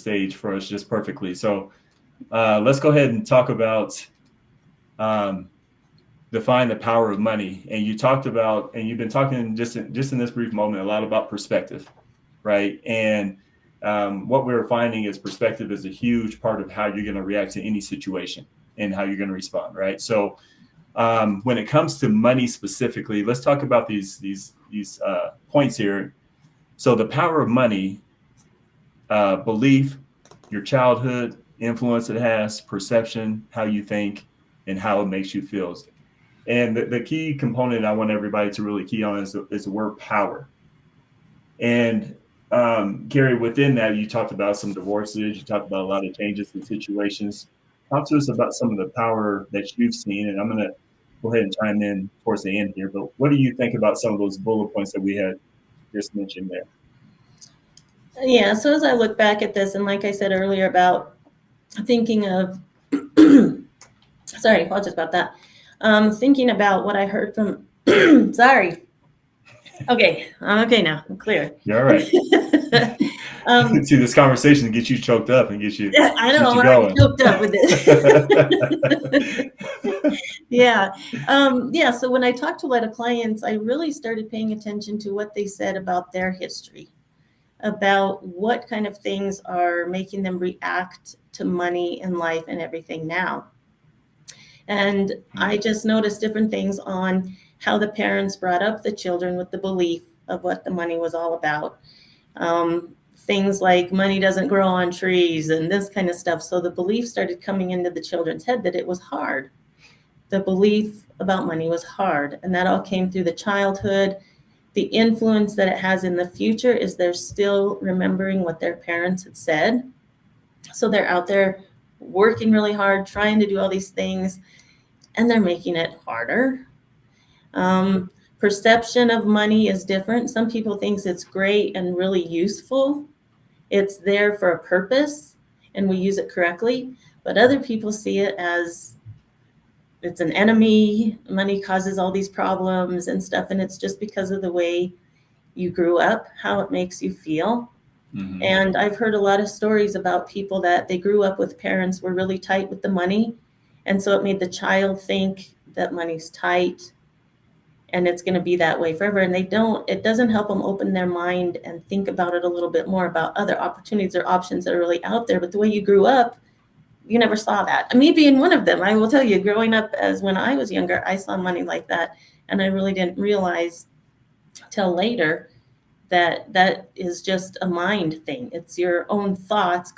stage for us just perfectly. So let's go ahead and talk about um, define the power of money. And you talked about, and you've been talking just in this brief moment a lot about perspective, right? And what we're finding is perspective is a huge part of how you're going to react to any situation and how you're going to respond, right? So when it comes to money specifically, let's talk about these points here. So the power of money, belief, your childhood, influence it has, perception, how you think, and how it makes you feel. And the key component I want everybody to really key on is the word power. And Gary, within that, you talked about some divorces, you talked about a lot of changes in situations. Talk to us about some of the power that you've seen. And I'm going to go ahead and chime in towards the end here. But what do you think about some of those bullet points that we had just mentioned there? Yeah, so as I look back at this, and like I said earlier about thinking of, sorry, apologies about that. Thinking about what I heard from, sorry. Okay, I'm okay now. I'm clear. You're all right. See, this conversation gets you choked up and get you I know, I'm already going. choked up with this. Yeah. Yeah. So when I talked to a lot of clients, I really started paying attention to what they said about their history, about what kind of things are making them react to money and life and everything now. And I just noticed different things on how the parents brought up the children with the belief of what the money was all about. Things like money doesn't grow on trees and this kind of stuff. So the belief started coming into the children's head that it was hard. The belief about money was hard. And that all came through the childhood. The influence that it has in the future is they're still remembering what their parents had said. So they're out there working really hard, trying to do all these things, and they're making it harder. Perception of money is different. Some people think it's great and really useful. It's there for a purpose and we use it correctly. But other people see it as it's an enemy. Money causes all these problems and stuff. And it's just because of the way you grew up, how it makes you feel. Mm-hmm. And I've heard a lot of stories about people that they grew up with parents were really tight with the money. And so it made the child think that money's tight and it's going to be that way forever. And it doesn't help them open their mind and think about it a little bit more about other opportunities or options that are really out there. But the way you grew up, you never saw that. Me being one of them, I will tell you, growing up as when I was younger, I saw money like that. And I really didn't realize till later that is just a mind thing. It's your own thoughts